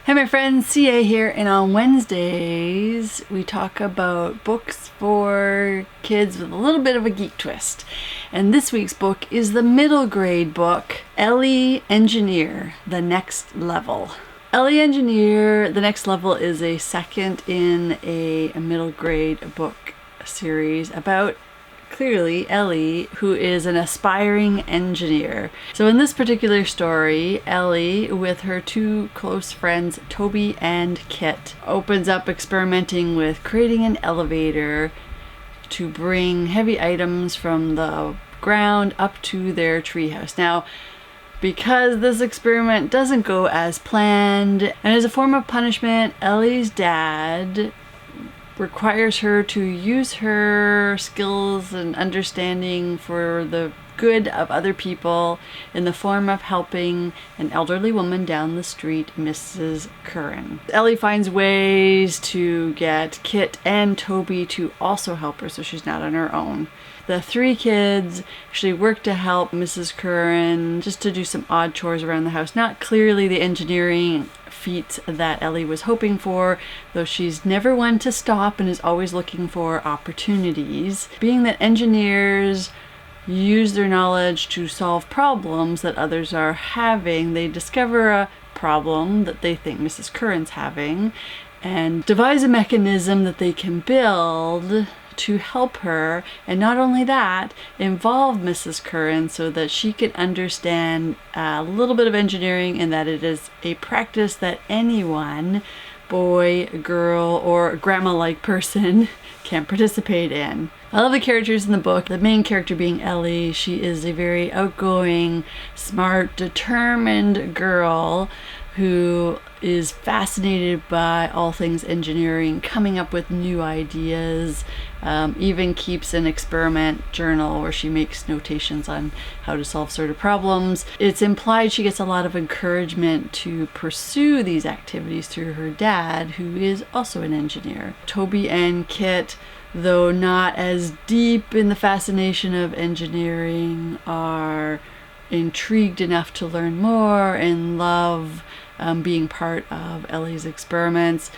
Hey my friends, CA here, and on Wednesdays we talk about books for kids with a little bit of a geek twist. And this week's book is the middle grade book, Ellie Engineer, The Next Level. Ellie Engineer, The Next Level is a second in a middle grade book series about clearly Ellie, who is an aspiring engineer. So in this particular story, Ellie, with her two close friends, Toby and Kit, opens up experimenting with creating an elevator to bring heavy items from the ground up to their treehouse. Now, because this experiment doesn't go as planned, and as a form of punishment, Ellie's dad requires her to use her skills and understanding for the good of other people in the form of helping an elderly woman down the street, Mrs. Curran. Ellie finds ways to get Kit and Toby to also help her so she's not on her own. The three kids actually work to help Mrs. Curran just to do some odd chores around the house. Not clearly the engineering feats that Ellie was hoping for, though she's never one to stop and is always looking for opportunities. Being that engineers use their knowledge to solve problems that others are having, they discover a problem that they think Mrs. Curran's having and devise a mechanism that they can build to help her, and not only that, involve Mrs. Curran so that she can understand a little bit of engineering and that it is a practice that anyone, boy, girl, or grandma-like person can participate in. I love the characters in the book. The main character being Ellie. She is a very outgoing, smart, determined girl who is fascinated by all things engineering, coming up with new ideas, even keeps an experiment journal where she makes notations on how to solve sort of problems. It's implied she gets a lot of encouragement to pursue these activities through her dad, who is also an engineer. Toby and Kit, though not as deep in the fascination of engineering, are intrigued enough to learn more and love being part of Ellie's experiments.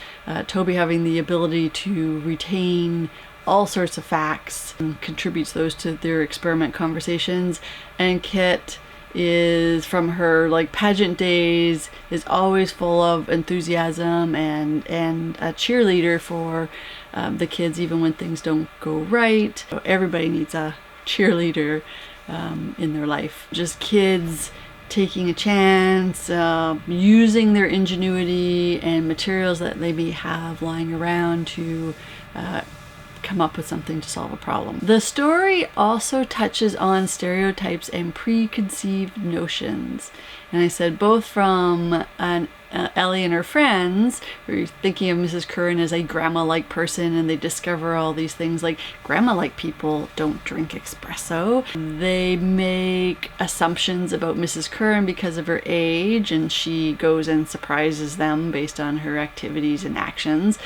Toby having the ability to retain all sorts of facts and contributes those to their experiment conversations. And Kit is, from her pageant days, is always full of enthusiasm and a cheerleader for the kids even when things don't go right. So everybody needs a cheerleader in their life. Just kids taking a chance, using their ingenuity and materials that they may have lying around to come up with something to solve a problem. The story also touches on stereotypes and preconceived notions. And I said both from Ellie and her friends, who are thinking of Mrs. Curran as a grandma-like person, and they discover all these things like grandma-like people don't drink espresso. They make assumptions about Mrs. Curran because of her age, and she goes and surprises them based on her activities and actions.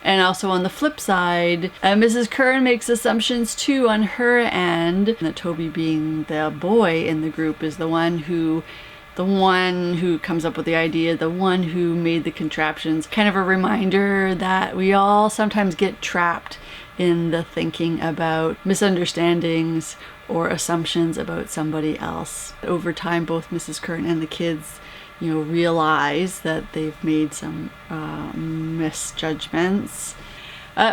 And also on the flip side, Mrs. Curran makes assumptions too on her end, that Toby, being the boy in the group, is the one who comes up with the idea, the one who made the contraptions. Kind of a reminder that we all sometimes get trapped in the thinking about misunderstandings or assumptions about somebody else. Over time, both Mrs. Curran and the kids realize that they've made some misjudgments.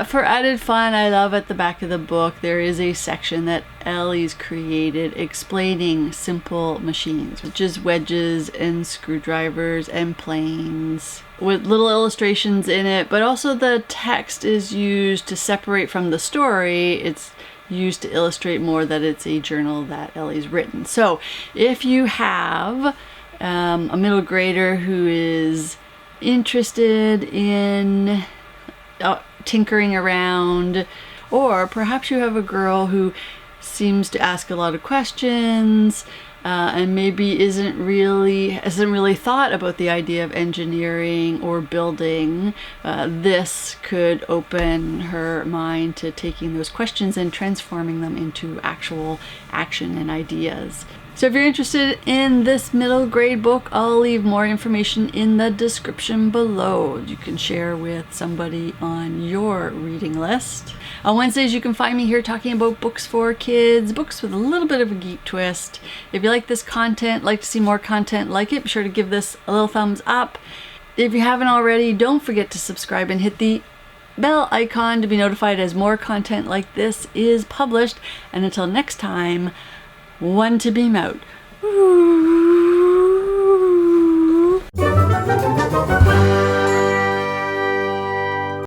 For added fun, I love at the back of the book there is a section that Ellie's created explaining simple machines, which is wedges and screwdrivers and planes, with little illustrations in it, but also the text is used to separate from the story. It's used to illustrate more that it's a journal that Ellie's written. So if you have a middle grader who is interested in tinkering around, or perhaps you have a girl who seems to ask a lot of questions and maybe hasn't really thought about the idea of engineering or building, this could open her mind to taking those questions and transforming them into actual action and ideas. So if you're interested in this middle grade book, I'll leave more information in the description below. You can share with somebody on your reading list. On Wednesdays, you can find me here talking about books for kids, books with a little bit of a geek twist. If you like this content, like to see more content like it, be sure to give this a little thumbs up. If you haven't already, don't forget to subscribe and hit the bell icon to be notified as more content like this is published. And until next time, one to beam out. Woo!